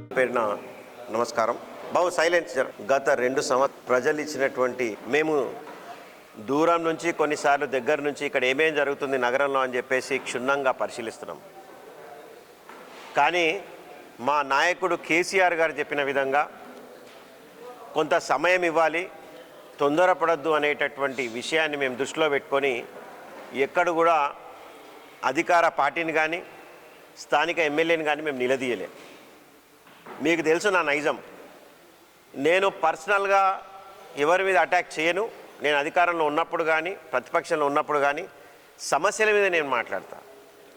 పేరున నమస్కారం. బాబు సైలెన్స్. గత 2 సంవత్సరాలు ప్రజలు ఇచ్చినటువంటి మేము దూరం నుంచి కొన్నిసార్లు దగ్గర నుంచి ఇక్కడ ఏమేం జరుగుతుంది నగరంలో అని చెప్పేసి క్షుణ్ణంగా పరిశీలిస్తున్నాం. కానీ మా నాయకుడు కేసీఆర్ గారు చెప్పిన విధంగా కొంత సమయం ఇవ్వాలి, తొందరపడద్దు అనేటటువంటి విషయాన్ని మేము దృష్టిలో పెట్టుకొని ఎక్కడ కూడా అధికార పార్టీని కానీ స్థానిక ఎమ్మెల్యేని కానీ మేము నిలదీయలేం. మీకు తెలుసు నా నైజం. నేను పర్సనల్గా ఎవరి మీద అటాక్ చేయను. నేను అధికారంలో ఉన్నప్పుడు కానీ ప్రతిపక్షంలో ఉన్నప్పుడు కానీ సమస్యల మీద నేను మాట్లాడతా.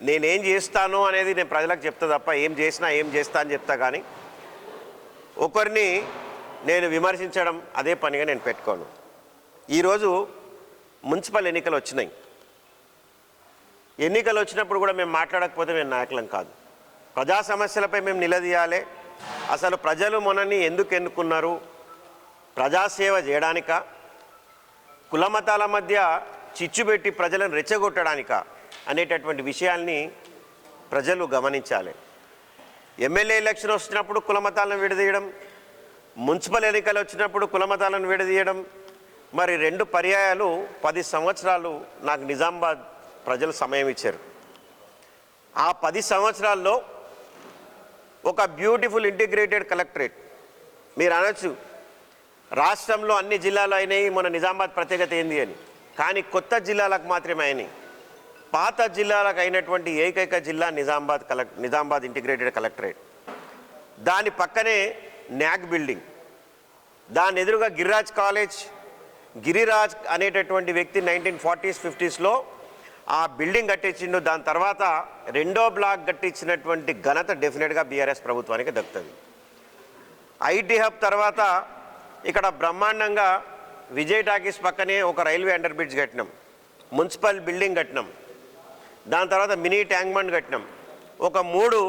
నేనేం చేస్తాను అనేది నేను ప్రజలకు చెప్తా తప్ప ఏం చేస్తా అని చెప్తా. కానీ ఒకరిని నేను విమర్శించడం అదే పనిగా నేను పెట్టుకోను. ఈరోజు మున్సిపల్ ఎన్నికలు వచ్చినాయి. ఎన్నికలు వచ్చినప్పుడు కూడా మేము మాట్లాడకపోతే మేము నాయకులం కాదు. ప్రజా సమస్యలపై మేము నిలదీయాలి. అసలు ప్రజలు మనని ఎందుకు ఎన్నుకున్నారు? ప్రజాసేవ చేయడానిక, కులమతాల మధ్య చిచ్చుపెట్టి ప్రజలను రెచ్చగొట్టడానిక అనేటటువంటి విషయాల్ని ప్రజలు గమనించాలి. ఎమ్మెల్యే ఎలక్షన్ వచ్చినప్పుడు కులమతాలను విడదీయడం, మున్సిపల్ ఎన్నికలు వచ్చినప్పుడు కులమతాలను విడదీయడం, మరి 2 పర్యాయాలు 10 సంవత్సరాలు నాకు నిజామాబాద్ ప్రజలు సమయం ఇచ్చారు. ఆ 10 సంవత్సరాల్లో ఒక బ్యూటిఫుల్ ఇంటిగ్రేటెడ్ కలెక్టరేట్ మీరు అనొచ్చు రాష్ట్రంలో అన్ని జిల్లాలు అయినాయి, మన నిజామాబాద్ ప్రత్యేకత ఏంది అని. కానీ కొత్త జిల్లాలకు మాత్రమే అయినాయి. పాత జిల్లాలకు అయినటువంటి ఏకైక జిల్లా నిజామాబాద్ ఇంటిగ్రేటెడ్ కలెక్టరేట్. దాని పక్కనే న్యాక్ బిల్డింగ్, దాని ఎదురుగా గిరిరాజ్ కాలేజ్. గిరిరాజ్ అనేటటువంటి వ్యక్తి 1940s 50sలో ఆ బిల్డింగ్ కట్టించిండు. దాని తర్వాత 2వ బ్లాక్ కట్టించినటువంటి ఘనత డెఫినెట్గా బీఆర్ఎస్ ప్రభుత్వానికి దక్కుతుంది. ఐటీ హబ్ తర్వాత ఇక్కడ బ్రహ్మాండంగా విజయ్ టాకీస్ పక్కనే ఒక రైల్వే అండర్ బ్రిడ్జ్ కట్టినాం, మున్సిపల్ బిల్డింగ్ కట్టినాం, దాని తర్వాత మినీ ట్యాంక్ బండ్ కట్టినాం, ఒక 3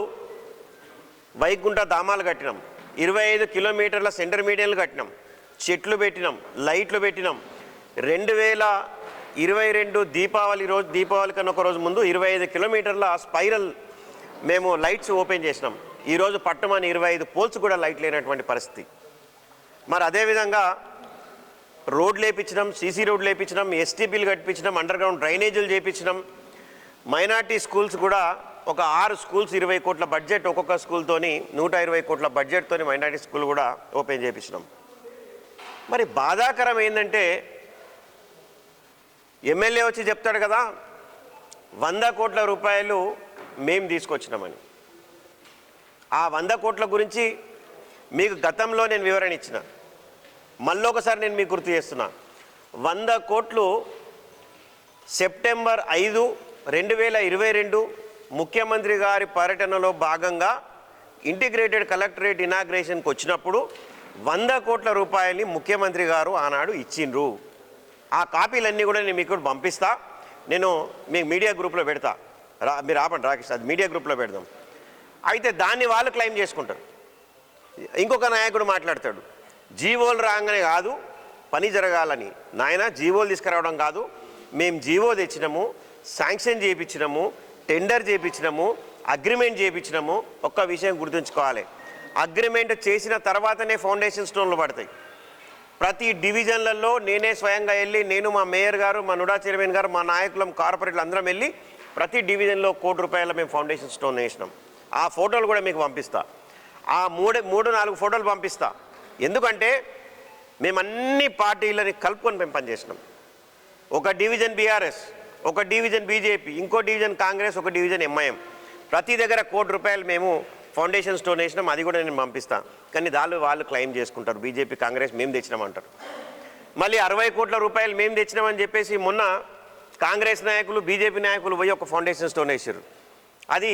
వైకుంఠ ధామాలు కట్టినాం, 25 కిలోమీటర్ల సెంటర్ మీడియన్లు కట్టినాం, చెట్లు పెట్టినాం, లైట్లు పెట్టినాం. 2022 దీపావళి కన్నా ఒక రోజు ముందు 25 కిలోమీటర్ల స్పైరల్ మేము లైట్స్ ఓపెన్ చేసినాం. ఈరోజు పట్టుమని 25 పోల్స్ కూడా లైట్ లేనటువంటి పరిస్థితి. మరి అదేవిధంగా రోడ్లు వేయించినాం, సీసీ రోడ్లు వేయించినాం, ఎస్టీపీలు కట్టించినాం, అండర్ గ్రౌండ్ డ్రైనేజీలు చేయించినాం. మైనార్టీ స్కూల్స్ కూడా ఒక 6 స్కూల్స్ 20 కోట్ల బడ్జెట్, ఒక్కొక్క స్కూల్తోని 120 కోట్ల బడ్జెట్తోని మైనార్టీ స్కూల్ కూడా ఓపెన్ చేయించినాం. మరి బాధాకరం ఏంటంటే ఎమ్మెల్యే వచ్చి చెప్తాడు కదా 100 కోట్ల రూపాయలు మేము తీసుకొచ్చినామని. ఆ 100 కోట్ల గురించి మీకు గతంలో నేను వివరణ ఇచ్చిన, మళ్ళొకసారి నేను మీకు గుర్తు చేస్తున్నా. 100 కోట్లు సెప్టెంబర్ 5, 2022 ముఖ్యమంత్రి గారి పర్యటనలో భాగంగా ఇంటిగ్రేటెడ్ కలెక్టరేట్ ఇనాగ్రేషన్కి వచ్చినప్పుడు 100 కోట్ల రూపాయలని ముఖ్యమంత్రి గారు ఆనాడు ఇచ్చిండ్రు. ఆ కాపీలన్నీ కూడా నేను మీకు పంపిస్తా. నేను మీకు మీడియా గ్రూప్లో పెడతా. మీరు ఆపండి రాకేష్, అది మీడియా గ్రూప్లో పెడదాం. అయితే దాన్ని వాళ్ళు క్లెయిమ్ చేసుకుంటారు. ఇంకొక నాయకుడు మాట్లాడతాడు, జీవోలు రాగానే కాదు పని జరగాలని. నాయన జీవోలు తీసుకురావడం కాదు, మేము జీవో తెచ్చినాము, శాంక్షన్ చేయించినాము, టెండర్ చేయించినాము, అగ్రిమెంట్ చేయించినాము. ఒక్క విషయం గుర్తుంచుకోవాలి, అగ్రిమెంట్ చేసిన తర్వాతనే ఫౌండేషన్ స్టోన్లు పడతాయి. ప్రతి డివిజన్లలో నేనే స్వయంగా వెళ్ళి, నేను మా మేయర్ గారు, మా నుడా చైర్మన్ గారు, మా నాయకులం, కార్పొరేట్లు అందరం వెళ్ళి ప్రతి డివిజన్లో 1 కోటి రూపాయల మేము ఫౌండేషన్ స్టోన్ వేసినాం. ఆ ఫోటోలు కూడా మీకు పంపిస్తా. ఆ 3-4 ఫోటోలు పంపిస్తా. ఎందుకంటే మేము అన్ని పార్టీలని కలుపుకొని మేము పనిచేసినాం. ఒక డివిజన్ బీఆర్ఎస్, ఒక డివిజన్ బీజేపీ, ఇంకో డివిజన్ కాంగ్రెస్, ఒక డివిజన్ ఎంఐఎం, ప్రతి దగ్గర 1 కోటి రూపాయలు మేము ఫౌండేషన్ స్టోన్ వేసినాం. అది కూడా నేను పంపిస్తాను. కానీ వాళ్ళు క్లెయిమ్ చేసుకుంటారు, బీజేపీ కాంగ్రెస్ మేము తెచ్చినామంటారు. మళ్ళీ 60 కోట్ల రూపాయలు మేము తెచ్చినామని చెప్పేసి మొన్న కాంగ్రెస్ నాయకులు, బీజేపీ నాయకులు పోయి ఒక ఫౌండేషన్ స్టోన్ వేసారు. అది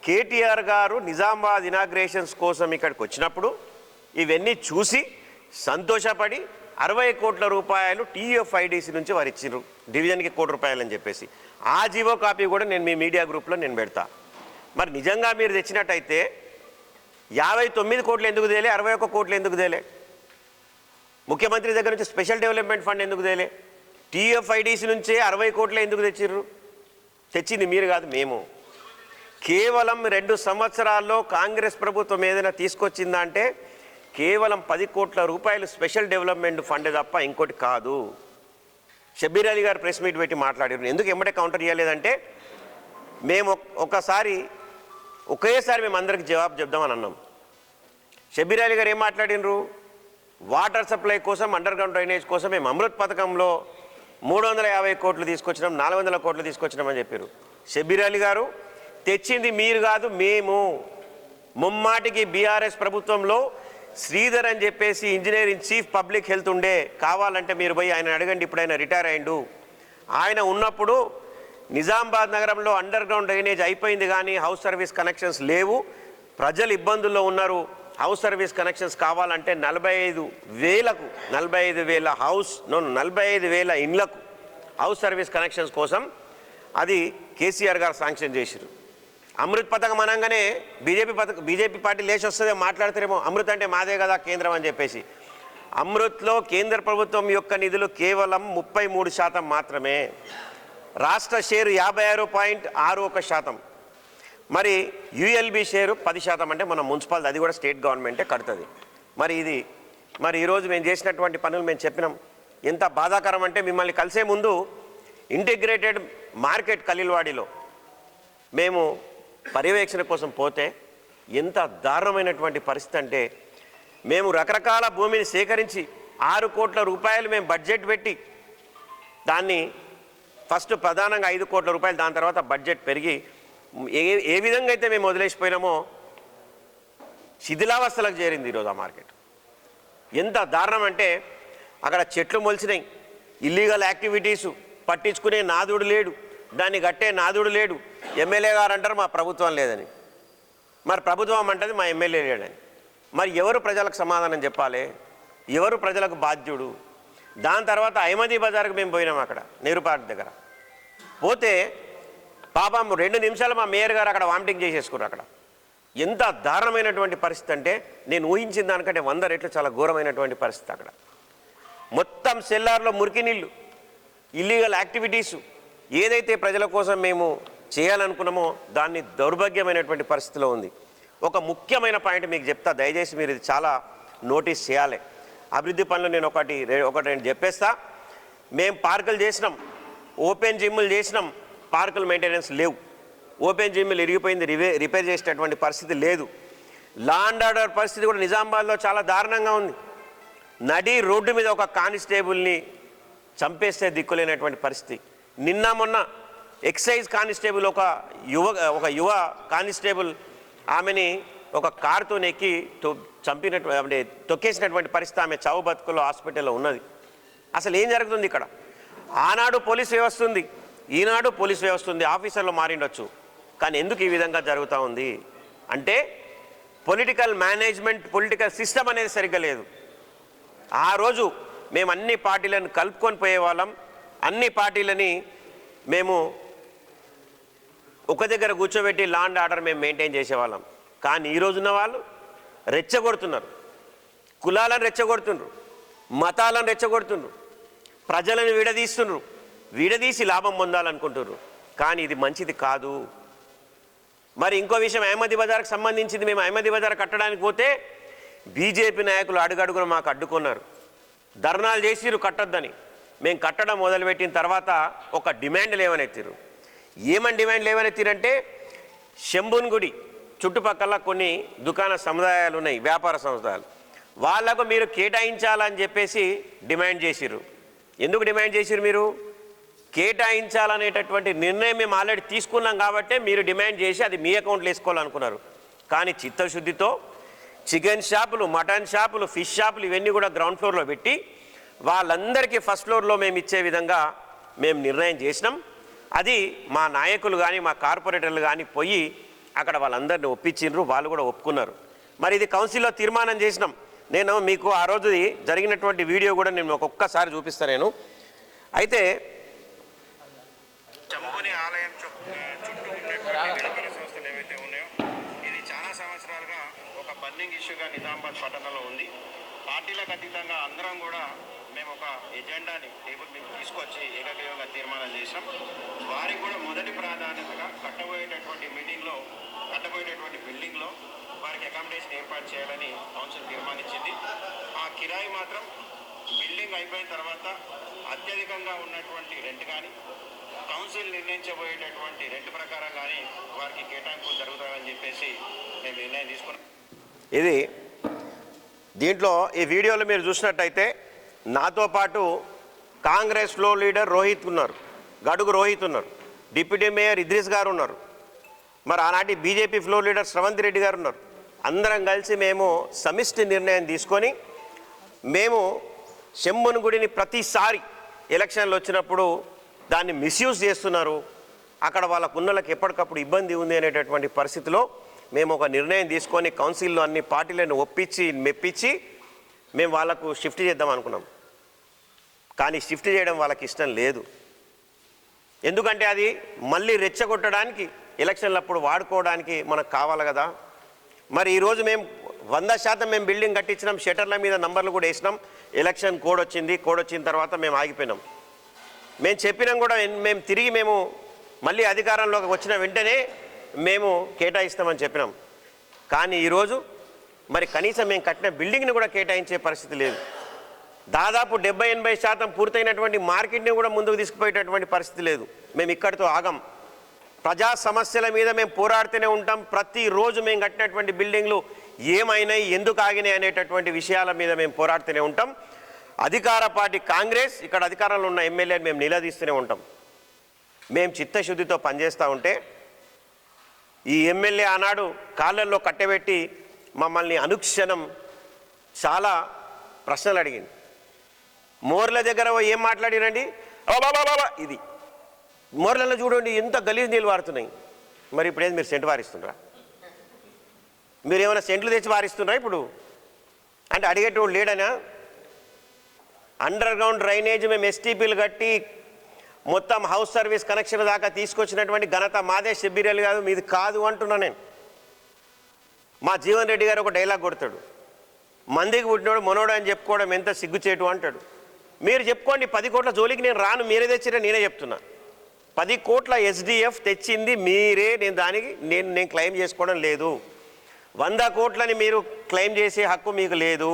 కేటీఆర్ గారు నిజామాబాద్ ఇనాగ్రేషన్స్ కోసం ఇక్కడికి వచ్చినప్పుడు ఇవన్నీ చూసి సంతోషపడి 60 కోట్ల రూపాయలు టీఎఫ్ఐడిసి నుంచి వారు ఇచ్చిండ్రు, డివిజన్కి 1 కోటి రూపాయలు అని చెప్పేసి. ఆ జీవో కాపీ కూడా నేను మీ మీడియా గ్రూప్లో నేను పెడతా. మరి నిజంగా మీరు తెచ్చినట్టయితే 59 కోట్లు ఎందుకు తేలే, 61 కోట్లు ఎందుకు తేలే? ముఖ్యమంత్రి దగ్గర నుంచి స్పెషల్ డెవలప్మెంట్ ఫండ్ ఎందుకు తేలే? టీఎఫ్ఐడిసి నుంచే 60 కోట్లు ఎందుకు తెచ్చిర్రు? తెచ్చింది మీరు కాదు, మేము. కేవలం 2 సంవత్సరాల్లో కాంగ్రెస్ ప్రభుత్వం ఏదైనా తీసుకొచ్చిందా అంటే కేవలం 10 కోట్ల రూపాయలు స్పెషల్ డెవలప్మెంట్ ఫండ్ తప్ప ఇంకోటి కాదు. షబ్బీర్ అలీ గారు ప్రెస్ మీట్ పెట్టి మాట్లాడారు. ఎందుకు ఎమ్మటే కౌంటర్ చేయలేదంటే మేము ఒకేసారి మేము అందరికి జవాబు చెప్దామని అన్నాం. షబ్బీర్ అలీ గారు ఏం మాట్లాడినరు? వాటర్ సప్లై కోసం, అండర్ గ్రౌండ్ డ్రైనేజ్ కోసం మేము అమృత్ పథకంలో 350 కోట్లు తీసుకొచ్చినాం, 400 కోట్లు తీసుకొచ్చినామని చెప్పారు. షబ్బీర్ అలీ గారు తెచ్చింది మీరు కాదు, మేము. ముమ్మాటికి బీఆర్ఎస్ ప్రభుత్వంలో శ్రీధర్ అని చెప్పేసి ఇంజనీరింగ్ చీఫ్ పబ్లిక్ హెల్త్ ఉండే, కావాలంటే మీరు పోయి ఆయన అడగండి, ఇప్పుడు ఆయన రిటైర్ అయ్యిండు. ఆయన ఉన్నప్పుడు నిజామాబాద్ నగరంలో అండర్ గ్రౌండ్ డ్రైనేజ్ అయిపోయింది కానీ హౌస్ సర్వీస్ కనెక్షన్స్ లేవు, ప్రజలు ఇబ్బందుల్లో ఉన్నారు. హౌస్ సర్వీస్ కనెక్షన్స్ కావాలంటే 45,000 ఇండ్లకు హౌస్ సర్వీస్ కనెక్షన్స్ కోసం అది కేసీఆర్ గారు శాంక్షన్ చేశారు. అమృత్ పథకం అనగానే బీజేపీ పార్టీ లేచి వస్తుందే మాట్లాడతారేమో, అమృత్ అంటే మాదే కదా కేంద్రం అని చెప్పేసి. అమృత్లో కేంద్ర ప్రభుత్వం యొక్క నిధులు కేవలం 33% మాత్రమే, రాష్ట్ర షేరు 56.61%. మరి యుఎల్బి షేరు 10%. అంటే మన మున్సిపల్, అది కూడా స్టేట్ గవర్నమెంటే కడుతుంది. మరి ఈరోజు మేము చేసినటువంటి పనులు మేము చెప్పినాం. ఎంత బాధాకరం అంటే మిమ్మల్ని కలిసే ముందు ఇంటిగ్రేటెడ్ మార్కెట్ ఖలీల్వాడిలో మేము పర్యవేక్షణ కోసం పోతే ఎంత దారుణమైనటువంటి పరిస్థితి అంటే, మేము రకరకాల భూమిని సేకరించి 6 కోట్ల రూపాయలు మేము బడ్జెట్ పెట్టి దాన్ని ఫస్ట్ ప్రధానంగా 5 కోట్ల రూపాయలు, దాని తర్వాత బడ్జెట్ పెరిగి ఏ విధంగా అయితే మేము వదిలేసిపోయినామో శిథిలావస్థలకు చేరింది ఈరోజు ఆ మార్కెట్. ఎంత దారుణం అంటే అక్కడ చెట్లు మొలిచినాయి, ఇల్లీగల్ యాక్టివిటీసు, పట్టించుకునే నాదుడు లేడు, దాన్ని కట్టే నాదుడు లేడు. ఎమ్మెల్యే గారు అంటారు మా ప్రభుత్వం లేదని, మరి ప్రభుత్వం అంటది మా ఎమ్మెల్యే లేడని. మరి ఎవరు ప్రజలకు సమాధానం చెప్పాలి? ఎవరు ప్రజలకు బాధ్యుడు? దాని తర్వాత అహ్మదీ బజార్కి మేము పోయినాం. అక్కడ నెహ్రూ దగ్గర పోతే పాపం 2 నిమిషాలు మా మేయర్ గారు అక్కడ వామిటింగ్ చేసేసుకున్నారు. అక్కడ ఎంత దారుణమైనటువంటి పరిస్థితి అంటే నేను ఊహించిన దానికంటే 100 రెట్లు చాలా ఘోరమైనటువంటి పరిస్థితి. అక్కడ మొత్తం సెల్లార్లో మురికి నీళ్ళు, ఇల్లీగల్ యాక్టివిటీసు, ఏదైతే ప్రజల కోసం మేము చేయాలనుకున్నామో దాన్ని దౌర్భాగ్యమైనటువంటి పరిస్థితిలో ఉంది. ఒక ముఖ్యమైన పాయింట్ మీకు చెప్తా, దయచేసి మీరు ఇది చాలా నోటీస్ చేయాలి. అభివృద్ధి పనులు నేను ఒకటి రెండు చెప్పేస్తా. మేము పార్కులు చేసినాం, ఓపెన్ జిమ్లు చేసినాం, పార్కులు మెయింటెనెన్స్ లేవు. ఓపెన్ జిమ్లు ఇరిగిపోయింది, రిపేర్ చేసేటటువంటి పరిస్థితి లేదు. లా అండ్ ఆర్డర్ పరిస్థితి కూడా నిజామాబాద్లో చాలా దారుణంగా ఉంది. నడి రోడ్డు మీద ఒక కానిస్టేబుల్ని చంపేస్తే దిక్కులేనటువంటి పరిస్థితి. నిన్న మొన్న ఎక్సైజ్ కానిస్టేబుల్ ఒక యువ కానిస్టేబుల్ ఆమెని ఒక కారుతో ఎక్కి అంటే తొక్కేసినటువంటి పరిస్థితి. ఆమె చావు బతుకులో హాస్పిటల్లో ఉన్నది. అసలు ఏం జరుగుతుంది ఇక్కడ? ఆనాడు పోలీస్ వ్యవస్థ ఉంది, ఈనాడు పోలీస్ వ్యవస్థ ఉంది, ఆఫీసర్లు మారిండొచ్చు, కానీ ఎందుకు ఈ విధంగా జరుగుతూ ఉంది అంటే పొలిటికల్ మేనేజ్మెంట్, పొలిటికల్ సిస్టమ్ అనేది సరిగ్గా లేదు. ఆ రోజు మేము అన్ని పార్టీలను కలుపుకొని పోయేవాళ్ళం, అన్ని పార్టీలని మేము ఒక దగ్గర కూర్చోబెట్టి లా అండ్ ఆర్డర్ మేము మెయింటైన్ చేసేవాళ్ళం. కానీ ఈరోజున్న వాళ్ళు రెచ్చగొడుతున్నారు, కులాలను రెచ్చగొడుతున్నారు, మతాలను రెచ్చగొడుతున్నారు, ప్రజలను విడదీస్తున్నారు, విడదీసి లాభం పొందాలనుకుంటున్నారు. కానీ ఇది మంచిది కాదు. మరి ఇంకో విషయం, అహ్మదీ బజార్కి సంబంధించింది. మేము అహ్మదీ బజార్ కట్టడానికి పోతే బీజేపీ నాయకులు అడుగడుగున మాకు అడ్డుకున్నారు, ధర్నాలు చేసిరు కట్టొద్దని. మేము కట్టడం మొదలుపెట్టిన తర్వాత ఒక డిమాండ్లు ఏమనెత్తిరు. ఏమని డిమాండ్లు ఏమనెత్తిరంటే, శంభున్ గుడి చుట్టుపక్కల కొన్ని దుకాణ సముదాయాలు ఉన్నాయి, వ్యాపార సంస్థలు, వాళ్లకు మీరు కేటాయించాలని చెప్పేసి డిమాండ్ చేసిరు. ఎందుకు డిమాండ్ చేసిరు? మీరు కేటాయించాలనేటటువంటి నిర్ణయం మేము ఆల్రెడీ తీసుకున్నాం కాబట్టి మీరు డిమాండ్ చేసి అది మీ అకౌంట్లో వేసుకోవాలనుకున్నారు. కానీ చిత్తశుద్ధితో చికెన్ షాపులు, మటన్ షాపులు, ఫిష్ షాపులు ఇవన్నీ కూడా గ్రౌండ్ ఫ్లోర్లో పెట్టి వాళ్ళందరికీ ఫస్ట్ ఫ్లోర్లో మేము ఇచ్చే విధంగా మేము నిర్ణయం చేసినాం. అది మా నాయకులు కానీ మా కార్పొరేటర్లు కానీ పోయి అక్కడ వాళ్ళందరినీ ఒప్పించిండ్రు, వాళ్ళు కూడా ఒప్పుకున్నారు. మరి ఇది కౌన్సిల్లో తీర్మానం చేసినాం. నేను మీకు ఆ రోజు జరిగినటువంటి వీడియో కూడా నేను ఒక్కొక్కసారి చూపిస్తాను. నేను అయితే శంభుని ఆలయం చుట్టూ ఉన్నటువంటి వ్యాపార సంస్థలు ఏవైతే ఉన్నాయో ఇది చాలా సంవత్సరాలుగా ఒక బర్నింగ్ ఇష్యూగా నిజామాబాద్ పట్టణంలో ఉంది. పార్టీలకు అతీతంగా అందరం కూడా మేము ఒక ఎజెండాని టేబుల్ మీద తీసుకొచ్చి ఏకగ్రీవంగా తీర్మానం చేసాం. వారికి కూడా మొదటి ప్రాధాన్యతగా కట్టబోయేటటువంటి బిల్డింగ్లో వారికి అకామిడేషన్ ఏర్పాటు చేయాలని కౌన్సిల్ తీర్మానించింది. ఆ కిరాయి మాత్రం బిల్డింగ్ అయిపోయిన తర్వాత అత్యధికంగా ఉన్నటువంటి రెంట్ కానీ కౌన్సిల్ నిర్ణయించబోయేటటువంటి రెంట్ ప్రకారం కానీ వారికి కేటాయింపులు జరుగుతాయని చెప్పేసి మేము నిర్ణయం తీసుకున్నాం. ఇది దీంట్లో ఈ వీడియోలో మీరు చూసినట్టయితే నాతో పాటు కాంగ్రెస్ ఫ్లోర్ లీడర్ రోహిత్ ఉన్నారు, గడుగు రోహిత్ ఉన్నారు, డిప్యూటీ మేయర్ ఇద్రీస్ గారు ఉన్నారు, మరి ఆనాటి BJP floor leader Sravanth Reddy గారు ఉన్నారు. అందరం కలిసి మేము సమిష్టి నిర్ణయం తీసుకొని మేము శంభుని గుడిని ప్రతిసారి ఎలక్షన్లు వచ్చినప్పుడు దాన్ని మిస్యూజ్ చేస్తున్నారు, అక్కడ వాళ్ళ కున్నలకు ఎప్పటికప్పుడు ఇబ్బంది ఉంది అనేటటువంటి పరిస్థితిలో మేము ఒక నిర్ణయం తీసుకొని కౌన్సిల్లో అన్ని పార్టీలను ఒప్పించి మెప్పించి మేము వాళ్ళకు షిఫ్ట్ చేద్దాం అనుకున్నాం. కానీ షిఫ్ట్ చేయడం వాళ్ళకి ఇష్టం లేదు. ఎందుకంటే అది మళ్ళీ రెచ్చగొట్టడానికి ఎలక్షన్లప్పుడు వాడుకోవడానికి మనకు కావాలి కదా. మరి ఈరోజు మేము 100% మేము బిల్డింగ్ కట్టించినాం, షటర్ల మీద నంబర్లు కూడా వేసినాం. ఎలక్షన్ కోడ్ వచ్చిన తర్వాత మేము ఆగిపోయినాం. మేము చెప్పినాం కూడా, మేము తిరిగి మళ్ళీ అధికారంలోకి వచ్చిన వెంటనే మేము కేటాయిస్తామని చెప్పినాం. కానీ ఈరోజు మరి కనీసం మేము కట్టిన బిల్డింగ్ని కూడా కేటాయించే పరిస్థితి లేదు. దాదాపు 70-80% పూర్తయినటువంటి మార్కెట్ని కూడా ముందుకు తీసుకుపోయేటటువంటి పరిస్థితి లేదు. మేము ఇక్కడితో ఆగం. ప్రజా సమస్యల మీద మేము పోరాడుతూనే ఉంటాం. ప్రతిరోజు మేము కట్టినటువంటి బిల్డింగ్లు ఏమైనాయి, ఎందుకు ఆగినాయి అనేటటువంటి విషయాల మీద మేము పోరాడుతూనే ఉంటాం. అధికార పార్టీ కాంగ్రెస్, ఇక్కడ అధికారంలో ఉన్న ఎమ్మెల్యేని మేము నిలదీస్తూనే ఉంటాం. మేము చిత్తశుద్ధితో పనిచేస్తూ ఉంటే ఈ ఎమ్మెల్యే ఆనాడు కాళ్ళల్లో కట్టబెట్టి మమ్మల్ని అనుక్షణం చాలా ప్రశ్నలు అడిగింది. మోర్ల దగ్గర ఏం మాట్లాడినండి, ఇది మోర్లలో చూడండి ఎంత గలీజ్ నీళ్ళు వారుతున్నాయి. మరి ఇప్పుడు మీరు సెంటు వారిస్తుండ్రా? మీరు ఏమైనా సెంట్లు తెచ్చి వారిస్తున్నారా ఇప్పుడు? అంటే అడిగేటోడు లేడనా? అండర్ గ్రౌండ్ డ్రైనేజ్ మేము ఎస్టీపీలు కట్టి మొత్తం హౌస్ సర్వీస్ కనెక్షన్ దాకా తీసుకొచ్చినటువంటి ఘనత మాదే, షబ్బీర్ కాదు, మీది కాదు అంటున్నా నేను. మా జీవన్ రెడ్డి గారు ఒక డైలాగ్ కొడతాడు, మందికి పుట్టినోడు మనోడు అని చెప్పుకోవడం ఎంత సిగ్గుచేటు అంటాడు. మీరు చెప్పుకోండి, 10 కోట్ల జోలికి నేను రాను, మీరే తెచ్చినా నేనే చెప్తున్నా. 10 కోట్ల ఎస్డిఎఫ్ తెచ్చింది మీరే, నేను క్లెయిమ్ చేసుకోవడం లేదు. 100 కోట్లని మీరు క్లెయిమ్ చేసే హక్కు మీకు లేదు.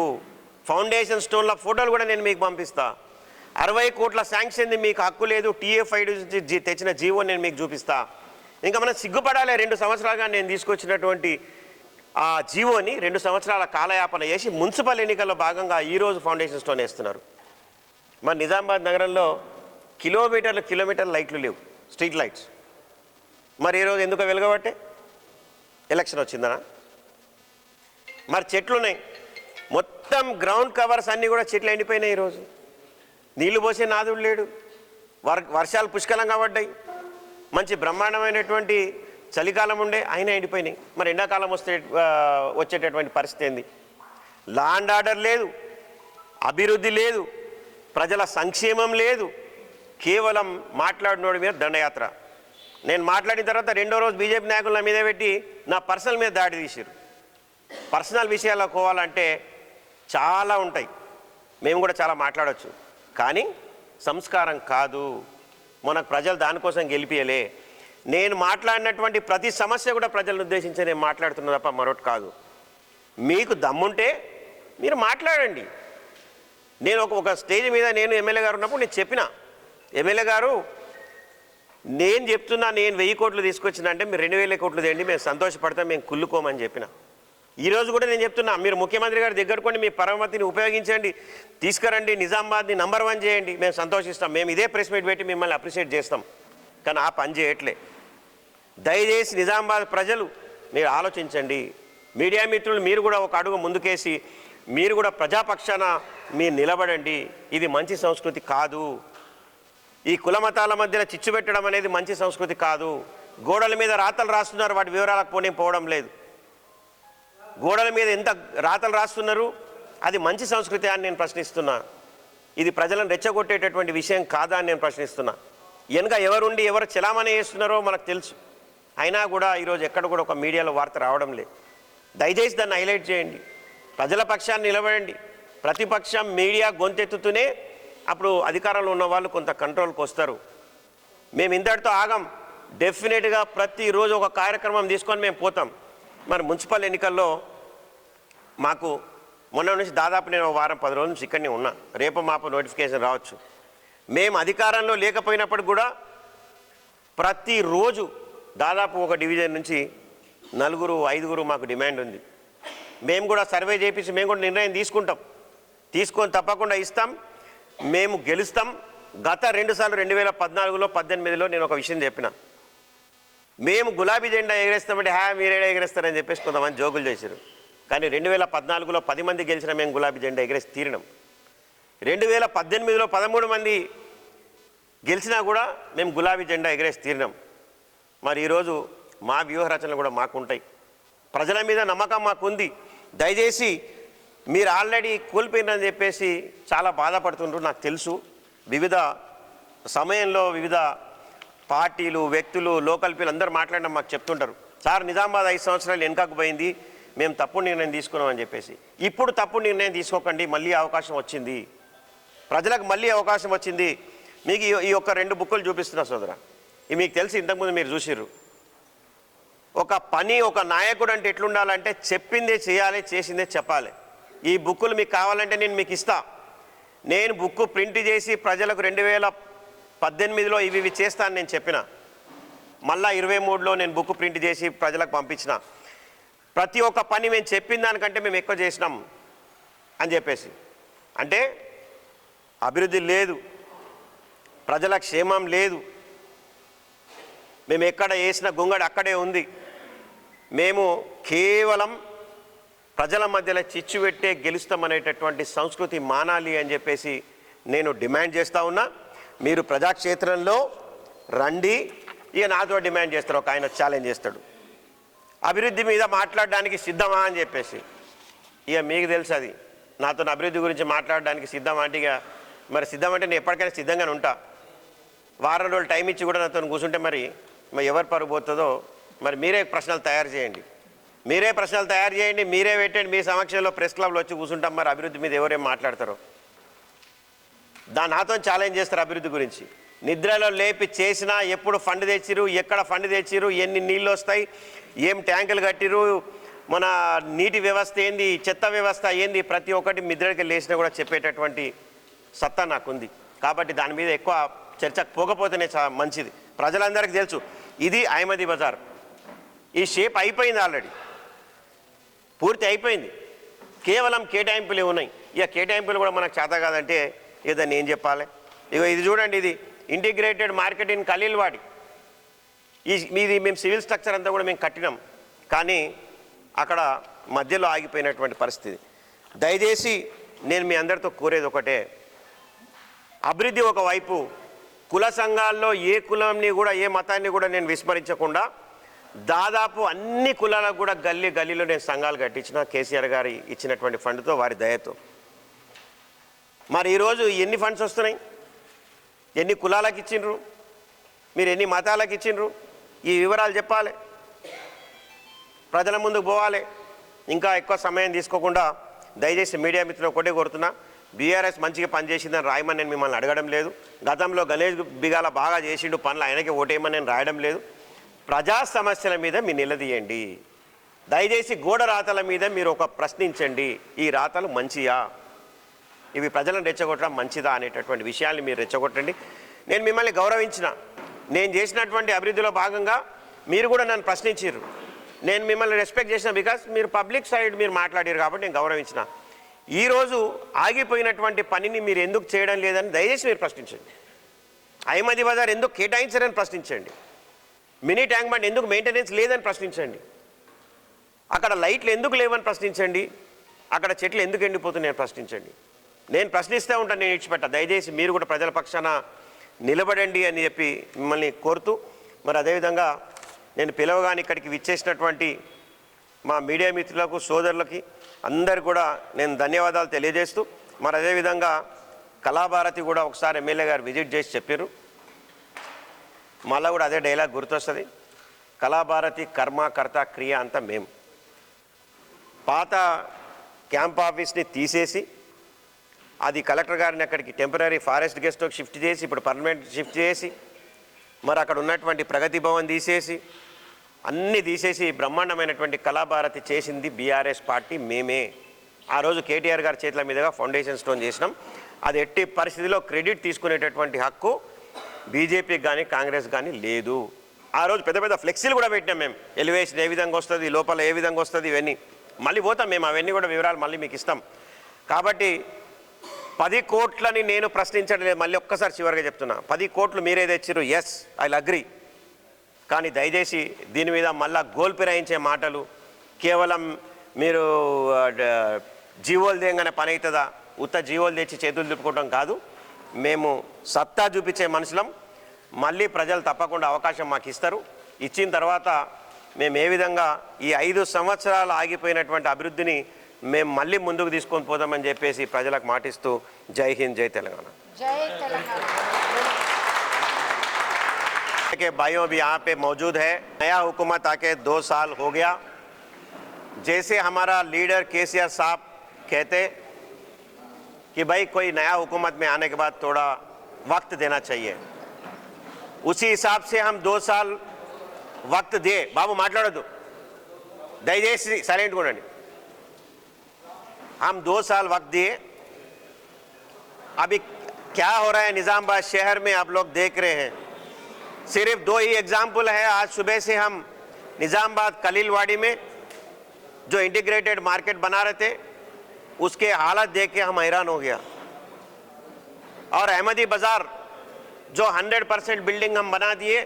ఫౌండేషన్ స్టోన్ల ఫోటోలు కూడా నేను మీకు పంపిస్తా. 60 కోట్ల శాంక్షన్ది మీకు హక్కు లేదు. టీఎఫ్ఐ నుంచి తెచ్చిన జీవో నేను మీకు చూపిస్తా. ఇంకా మనం సిగ్గుపడాలి. 2 సంవత్సరాలుగా నేను తీసుకొచ్చినటువంటి ఆ జీవోని 2 సంవత్సరాల కాలయాపన చేసి మున్సిపల్ ఎన్నికల్లో భాగంగా ఈరోజు ఫౌండేషన్ స్టోన్ వేస్తున్నారు. మరి నిజామాబాద్ నగరంలో కిలోమీటర్ల లైట్లు లేవు, స్ట్రీట్ లైట్స్. మరి ఈరోజు ఎందుకు వెలగబట్టే? ఎలక్షన్ వచ్చిందనా? మరి చెట్లు ఉన్నాయి, మొత్తం గ్రౌండ్ కవర్స్ అన్నీ కూడా చెట్లు ఎండిపోయినాయి. ఈరోజు నీళ్లు పోసే నాదుడు లేడు. వర్షాలు పుష్కలంగా పడ్డాయి, మంచి బ్రహ్మాండమైనటువంటి చలికాలం ఉండే, అయినా ఎండిపోయినాయి. మరి ఎండాకాలం వచ్చేటటువంటి పరిస్థితి ఏంది? లా అండ్ ఆర్డర్ లేదు, అభివృద్ధి లేదు, ప్రజల సంక్షేమం లేదు. కేవలం మాట్లాడినోడి మీద దండయాత్ర. నేను మాట్లాడిన తర్వాత 2వ రోజు బీజేపీ నాయకుల మీద పెట్టి నా పర్సనల్ మీద దాడి తీసారు. పర్సనల్ విషయాలకు పోవాలంటే చాలా ఉంటాయి, మేము కూడా చాలా మాట్లాడవచ్చు. కానీ సంస్కారం కాదు, మనకు ప్రజలు దానికోసం గెలిపియలే. నేను మాట్లాడినటువంటి ప్రతి సమస్య కూడా ప్రజలను ఉద్దేశించి నేను మాట్లాడుతున్నా తప్ప మరొకటి కాదు. మీకు దమ్ముంటే మీరు మాట్లాడండి. నేను ఒక స్టేజ్ మీద నేను ఎమ్మెల్యే గారు ఉన్నప్పుడు నేను చెప్పిన, ఎమ్మెల్యే గారు నేను చెప్తున్నా, నేను 1000 కోట్లు తీసుకొచ్చిన అంటే మీరు 2000 కోట్లు తేండి, మేము సంతోషపడతాం, మేము కుళ్ళుకోమని చెప్పిన. ఈరోజు కూడా నేను చెప్తున్నా, మీరు ముఖ్యమంత్రి గారి దగ్గరకొని మీ పరమతిని ఉపయోగించండి, తీసుకురండి, నిజామాబాద్ని నంబర్ 1 చేయండి, మేము సంతోషిస్తాం. మేము ఇదే ప్రెస్ మీట్ పెట్టి మిమ్మల్ని అప్రిషియేట్ చేస్తాం. కానీ ఆ పని చేయట్లే. దయచేసి నిజామాబాద్ ప్రజలు మీరు ఆలోచించండి. మీడియా మిత్రులు మీరు కూడా ఒక అడుగు ముందుకేసి మీరు కూడా ప్రజాపక్షాన మీరు నిలబడండి. ఇది మంచి సంస్కృతి కాదు. ఈ కుల మతాల మధ్యన చిచ్చు పెట్టడం అనేది మంచి సంస్కృతి కాదు. గోడల మీద రాతలు రాస్తున్నారు, వాటి వివరాలకు పోవడం లేదు. గోడల మీద ఎంత రాతలు రాస్తున్నారు, అది మంచి సంస్కృతి అని నేను ప్రశ్నిస్తున్నా. ఇది ప్రజలను రెచ్చగొట్టేటటువంటి విషయం కాదా అని నేను ప్రశ్నిస్తున్నా. వెనుక ఎవరుండి ఎవరు చలామణి చేస్తున్నారో మనకు తెలుసు. అయినా కూడా ఈరోజు ఎక్కడ కూడా ఒక మీడియాలో వార్త రావడం లేదు. దయచేసి దాన్ని హైలైట్ చేయండి, ప్రజల పక్షాన్ని నిలబడండి. ప్రతిపక్షం మీడియా గొంతెత్తుతూనే అప్పుడు అధికారంలో ఉన్న వాళ్ళు కొంత కంట్రోల్కి వస్తారు. మేము ఇంతటితో ఆగం. డెఫినెట్గా ప్రతిరోజు ఒక కార్యక్రమం తీసుకొని మేము పోతాం. మరి మున్సిపల్ ఎన్నికల్లో మాకు మొన్న నుంచి దాదాపు నేను వారం 10 రోజుల నుంచి ఇక్కడనే ఉన్నా. రేపు మాపు నోటిఫికేషన్ రావచ్చు. మేము అధికారంలో లేకపోయినప్పుడు కూడా ప్రతిరోజు దాదాపు ఒక డివిజన్ నుంచి 4-5 మాకు డిమాండ్ ఉంది. మేము కూడా సర్వే చేపించి మేము కూడా నిర్ణయం తీసుకొని తప్పకుండా ఇస్తాం. మేము గెలుస్తాం. గత 2 సార్లు 2014లో 18లో నేను ఒక విషయం చెప్పిన, మేము గులాబీ జెండా ఎగరేస్తామంటే మీరేడా ఎగరేస్తారని చెప్పేసి కొంతమంది జోకులు చేశారు. కానీ 2014లో 10 మంది గెలిచిన మేము గులాబీ జెండా ఎగరేసి తీరినాం. 2018లో 13 మంది గెలిచినా కూడా మేము గులాబీ జెండా ఎగరేసి తీరినాం. మరి ఈరోజు మా వ్యూహ రచనలు కూడా మాకుంటాయి. ప్రజల మీద నమ్మకం మాకుంది. దయచేసి మీరు ఆల్రెడీ కోల్పోయినని చెప్పేసి చాలా బాధపడుతుంటారు. నాకు తెలుసు. వివిధ సమయంలో వివిధ పార్టీలు, వ్యక్తులు, లోకల్ పీలు అందరూ మాట్లాడడం మాకు చెప్తుంటారు, సార్ నిజామాబాద్ 5 సంవత్సరాలు వెనకకు పోయింది, మేము తప్పుడు నిర్ణయం తీసుకున్నామని చెప్పేసి. ఇప్పుడు తప్పుడు నిర్ణయం తీసుకోకండి. మళ్ళీ అవకాశం వచ్చింది, ప్రజలకు మళ్ళీ అవకాశం వచ్చింది. మీకు ఈ యొక్క 2 బుక్కులు చూపిస్తున్నా సోదరా. ఇవి మీకు తెలిసి ఇంతకుముందు మీరు చూసిర్రు. ఒక నాయకుడు అంటే ఎట్లుండాలంటే చెప్పిందే చేయాలి, చేసిందే చెప్పాలి. ఈ బుక్కులు మీకు కావాలంటే నేను మీకు ఇస్తా. నేను బుక్కు ప్రింట్ చేసి ప్రజలకు 2018లో ఇవి చేస్తాను నేను చెప్పిన. మళ్ళా 23లో నేను బుక్ ప్రింట్ చేసి ప్రజలకు పంపించిన. ప్రతి ఒక్క పని మేము చెప్పిన దానికంటే మేము ఎక్కువ చేసినాం అని చెప్పేసి. అంటే అభివృద్ధి లేదు, ప్రజల క్షేమం లేదు, మేము ఎక్కడ వేసిన గొంగడి అక్కడే ఉంది. మేము కేవలం ప్రజల మధ్యలో చిచ్చు పెట్టే గెలుస్తామనేటటువంటి సంస్కృతి మానాలి అని చెప్పేసి నేను డిమాండ్ చేస్తూ ఉన్నా. మీరు ప్రజాక్షేత్రంలో రండి. ఇక నాతో డిమాండ్ చేస్తారు. ఒక ఆయన ఛాలెంజ్ చేస్తాడు, అభివృద్ధి మీద మాట్లాడడానికి సిద్ధమా అని చెప్పేసి. ఇక మీకు తెలుసు అది. నాతో అభివృద్ధి గురించి మాట్లాడడానికి సిద్ధమా అంటే ఇక మరి సిద్ధమంటే నేను ఎప్పటికైనా సిద్ధంగానే ఉంటా. వారం రోజులు టైం ఇచ్చి కూడా నాతో కూర్చుంటే మరి ఎవరు పరుగు పోతుందో మరి మీరే ప్రశ్నలు తయారు చేయండి. మీరే పెట్టండి. మీ సమక్షంలో ప్రెస్ క్లబ్లో వచ్చి కూర్చుంటాం. మరి అభివృద్ధి మీద ఎవరేం మాట్లాడతారో నాతో ఛాలెంజ్ చేస్తారు. అభివృద్ధి గురించి నిద్రలో లేపి చేసినా, ఎప్పుడు ఫండ్ తెచ్చిరు, ఎక్కడ ఫండ్ తెచ్చిరు, ఎన్ని నీళ్ళు వస్తాయి, ఏం ట్యాంకులు కట్టిరు, మన నీటి వ్యవస్థ ఏంది, చెత్త వ్యవస్థ ఏంది, ప్రతి ఒక్కటి నిద్రకి లేచినా కూడా చెప్పేటటువంటి సత్తా నాకుంది. కాబట్టి దాని మీద ఎక్కువ చర్చకు పోకపోతేనే మంచిది. ప్రజలందరికీ తెలుసు ఇది అహ్మదీ బజార్. ఈ షేప్ అయిపోయింది, ఆల్రెడీ పూర్తి అయిపోయింది. కేవలం కేటాయింపులు ఉన్నాయి. ఇక కేటాయింపులు కూడా మనకు చేత కాదంటే ఇక దాన్ని ఏం చెప్పాలి. ఇక ఇది చూడండి, ఇది ఇంటిగ్రేటెడ్ మార్కెట్ ఇన్ ఖలీల్వాడి. మీది మేము సివిల్ స్ట్రక్చర్ అంతా కూడా మేము కట్టినాం, కానీ అక్కడ మధ్యలో ఆగిపోయినటువంటి పరిస్థితి. దయచేసి నేను మీ అందరితో కోరేది ఒకటే, అభివృద్ధి ఒకవైపు, కుల సంఘాల్లో ఏ కులాన్ని కూడా ఏ మతాన్ని కూడా నేను విస్మరించకుండా దాదాపు అన్ని కులాలకు కూడా గల్లీలో నేను సంఘాలు కట్టించిన కేసీఆర్ గారి ఇచ్చినటువంటి ఫండ్తో, వారి దయతో. మరి ఈరోజు ఎన్ని ఫండ్స్ వస్తున్నాయి, ఎన్ని కులాలకు ఇచ్చిండ్రు, మీరు ఎన్ని మతాలకు ఇచ్చిండ్రు, ఈ వివరాలు చెప్పాలి, ప్రజల ముందుకు పోవాలి. ఇంకా ఎక్కువ సమయం తీసుకోకుండా దయచేసి మీడియా మిత్రులు ఒకటే కోరుతున్నా, బీఆర్ఎస్ మంచిగా పనిచేసిందని రాయమని నేను మిమ్మల్ని అడగడం లేదు. గతంలో గణేష్ బిగాల బాగా చేసిండు పనులు, ఆయనకి ఓటేయమని నేను రాయడం లేదు. ప్రజా సమస్యల మీద మీరు నిలదీయండి. దయచేసి గోడ రాతల మీద మీరు ఒక ప్రశ్నించండి, ఈ రాతలు మంచియా, ఇవి ప్రజలను రెచ్చగొట్టడం మంచిదా అనేటటువంటి విషయాన్ని మీరు రెచ్చగొట్టండి. నేను మిమ్మల్ని గౌరవించిన, నేను చేసినటువంటి అభివృద్ధిలో భాగంగా మీరు కూడా నన్ను ప్రశ్నించారు. నేను మిమ్మల్ని రెస్పెక్ట్ చేసిన, బికాస్ మీరు పబ్లిక్ సైడ్ మీరు మాట్లాడారు కాబట్టి నేను గౌరవించిన. ఈరోజు ఆగిపోయినటువంటి పనిని మీరు ఎందుకు చేయడం లేదని దయచేసి మీరు ప్రశ్నించండి. అహ్మదీ బజార్ ఎందుకు కేటాయించారని ప్రశ్నించండి. మినీ ట్యాంక్ బండ్ ఎందుకు మెయింటెనెన్స్ లేదని ప్రశ్నించండి. అక్కడ లైట్లు ఎందుకు లేవని ప్రశ్నించండి. అక్కడ చెట్లు ఎందుకు ఎండిపోతున్నాయని ప్రశ్నించండి. నేను ప్రశ్నిస్తూ ఉంటాను, నేను ఇచ్చిపెట్టా. దయచేసి మీరు కూడా ప్రజల పక్షాన నిలబడండి అని చెప్పి మిమ్మల్ని కోరుతూ, మరి అదేవిధంగా నేను పిలవగానే ఇక్కడికి విచ్చేసినటువంటి మా మీడియా మిత్రులకు, సోదరులకి అందరు కూడా నేను ధన్యవాదాలు తెలియజేస్తూ, మరి అదేవిధంగా కళాభారతి కూడా ఒకసారి ఎమ్మెల్యే గారు విజిట్ చేసి చెప్పారు. మళ్ళీ కూడా అదే డైలాగ్ గుర్తొస్తుంది, కళాభారతి కర్మ కర్త క్రియ అంతా మేము. పాత క్యాంప్ ఆఫీస్ని తీసేసి అది కలెక్టర్ గారిని అక్కడికి టెంపరీ ఫారెస్ట్ గెస్ట్కి షిఫ్ట్ చేసి ఇప్పుడు పర్మనెంట్ షిఫ్ట్ చేసి మరి అక్కడ ఉన్నటువంటి ప్రగతి భవన్ తీసేసి అన్నీ తీసేసి బ్రహ్మాండమైనటువంటి కళాభారతి చేసింది బీఆర్ఎస్ పార్టీ మేమే. ఆ రోజు కేటీఆర్ గారి చేతుల మీదుగా ఫౌండేషన్ స్టోన్ చేసినాం. అది ఎట్టి పరిస్థితిలో క్రెడిట్ తీసుకునేటటువంటి హక్కు బీజేపీకి కానీ కాంగ్రెస్ కానీ లేదు. ఆ రోజు పెద్ద పెద్ద ఫ్లెక్సీలు కూడా పెట్టినాం మేము. ఎలివేషన్ ఏ విధంగా వస్తుంది, లోపల ఏ విధంగా వస్తుంది, ఇవన్నీ మళ్ళీ పోతాం మేము, అవన్నీ కూడా వివరాలు మళ్ళీ మీకు ఇస్తాం. కాబట్టి 10 కోట్లని నేను ప్రశ్నించడం లేదు. మళ్ళీ ఒక్కసారి చివరిగా చెప్తున్నా, 10 కోట్లు మీరే తెచ్చిర్రు, ఎస్ ఐ విల్ అగ్రీ. కానీ దయచేసి దీని మీద మళ్ళా గోల్పిరాయించే మాటలు, కేవలం మీరు జీవోలు దేయంగానే పని అవుతుందా, ఉత్త జీవోలు తెచ్చి చేతులు తిప్పుకోవడం కాదు. మేము సత్తా చూపించే మనుషులం. మళ్ళీ ప్రజలు తప్పకుండా అవకాశం మాకు ఇస్తారు. ఇచ్చిన తర్వాత మేము ఏ విధంగా ఈ 5 సంవత్సరాలు ఆగిపోయినటువంటి అభివృద్ధిని మేము మళ్ళీ ముందుకు తీసుకొని పోదామని చెప్పేసి ప్రజలకు మాటిస్తూ జై హింద్, జై తెలంగాణ. जय तेलंगाना। के भाइयों भी यहाँ पे मौजूद है। नया हुकूमत आके 2 साल हो गया। जैसे हमारा लीडर केसीआर साहब कहते कि भाई कोई नया हुकूमत में आने के बाद थोड़ा वक्त देना चाहिए, उसी हिसाब से हम 2 साल वक्त दिए. बाबू మాట్లాడొద్దు, దయచేసి సైలెంట్గా ఉండండి. हम 2 साल वक्त दिए. अभी क्या हो रहा है निजामाबाद शहर में आप लोग देख रहे हैं. सिर्फ 2 ही एग्जाम्पल है. आज सुबह से हम निजामाबाद कलीलवाड़ी में जो इंटीग्रेटेड मार्केट बना रहे थे, उसके हालत देख के हम हैरान हो गया. और अहमदी बाजार जो 100% बिल्डिंग हम बना दिए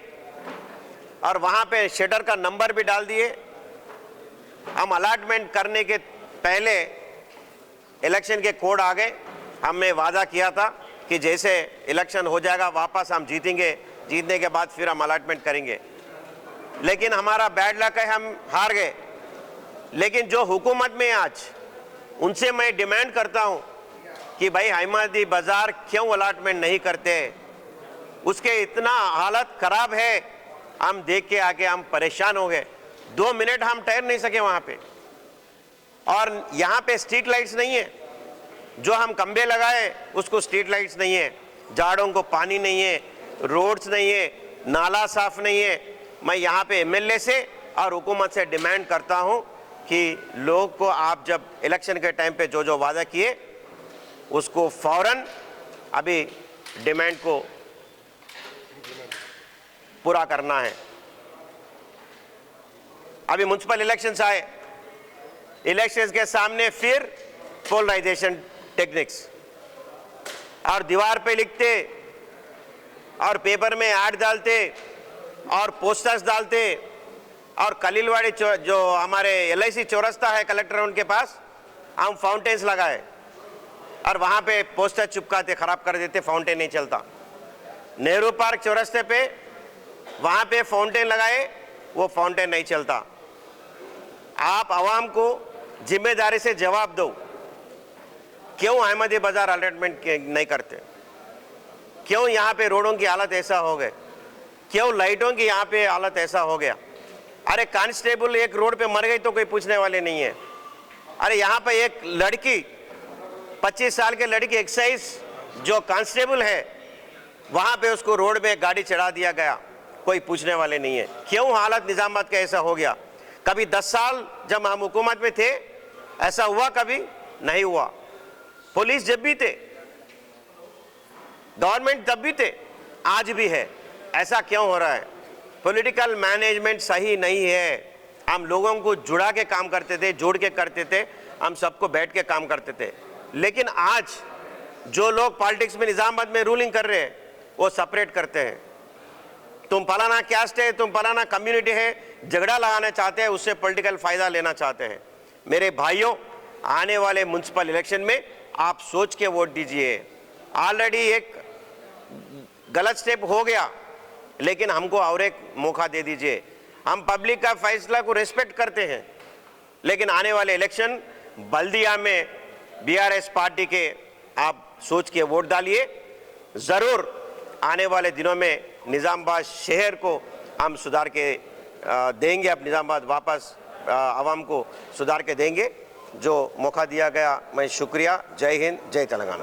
और वहाँ पे शटर का नंबर भी डाल दिए. हम अलॉटमेंट करने के पहले इलेक्शन के कोड आ गए. हमने वादा किया था कि जैसे इलेक्शन हो जाएगा वापस हम जीतेंगे, जीतने के बाद फिर हम अलॉटमेंट करेंगे. लेकिन हमारा बैड लक है, हम हार गए. लेकिन जो हुकूमत में आज, उनसे मैं डिमांड करता हूं कि भाई अहमदी बाजार क्यों अलॉटमेंट नहीं करते. उसके इतना हालत खराब है, हम देख के आके हम परेशान हो गए. 2 मिनट हम ठहर नहीं सके वहाँ पे. और यहाँ पे स्ट्रीट लाइट्स नहीं है. जो हम खंबे लगाए उसको स्ट्रीट लाइट्स नहीं है. झाड़ों को पानी नहीं है, रोड्स नहीं है, नाला साफ नहीं है. मैं यहाँ पे एमएलए से और हुकूमत से डिमांड करता हूँ कि लोग को आप जब इलेक्शन के टाइम पे जो जो वादा किए उसको फौरन अभी डिमांड को पूरा करना है. अभी म्युनिसिपल इलेक्शंस आए, इलेक्शंस के सामने फिर पोलराइजेशन टेक्निक्स और दीवार पे लिखते और पेपर में ऐड डालते और पोस्टर्स डालते. और कलीलवाड़ी जो हमारे LIC चौरस्ता है कलेक्टर उनके पास, हम फाउंटेन्स लगाए और वहाँ पे पोस्टर चिपकाते, ख़राब कर देते, फाउंटेन नहीं चलता. नेहरू पार्क चौरस्ते पे वहाँ पे फाउंटेन लगाए, वो फाउंटेन नहीं चलता. आप आवाम को जिम्मेदारी से जवाब दो, क्यों अहमदी बाजार अलॉटमेंट नहीं करते, क्यों यहाँ पे रोडों की हालत ऐसा हो गए, क्यों लाइटों की यहाँ पे हालत ऐसा हो गया. अरे कांस्टेबल एक रोड पे मर गई तो कोई पूछने वाले नहीं है. अरे यहाँ पे एक लड़की 25 साल के लड़की एक्साइज जो कांस्टेबल है, वहाँ पे उसको रोड में गाड़ी चढ़ा दिया गया, कोई पूछने वाले नहीं है. क्यों हालत निजामाबाद का ऐसा हो गया. कभी 10 साल जब हम हुकूमत में थे ऐसा हुआ, कभी नहीं हुआ. पुलिस जब भी थे, गवर्नमेंट तब भी थे, आज भी है. ऐसा क्यों हो रहा है. पॉलिटिकल मैनेजमेंट सही नहीं है. हम लोगों को जुड़ा के काम करते थे, जोड़ के करते थे, हम सबको बैठ के काम करते थे. लेकिन आज जो लोग पॉलिटिक्स में निजामाबाद में रूलिंग कर रहे हैं वो सेपरेट करते हैं. तुम फलाना कैस्ट है, तुम फलाना कम्युनिटी है, झगड़ा लगाना चाहते हैं, उससे पॉलिटिकल फायदा लेना चाहते हैं. मेरे भाइयों, आने वाले म्युनिसिपल इलेक्शन में आप सोच के वोट दीजिए. ऑलरेडी एक गलत स्टेप हो गया, लेकिन हमको और एक मौका दे दीजिए. हम पब्लिक का फैसला को रिस्पेक्ट करते हैं, लेकिन आने वाले इलेक्शन बल्दिया में BRS पार्टी के आप सोच के वोट डालिए. ज़रूर आने वाले दिनों में निजामाबाद शहर को हम सुधार के देंगे. अब निजामाबाद वापस आवाम को सुधार के देंगे. जो मौका दिया गया, मैं शुक्रिया. जय हिंद, जय तेलंगाना.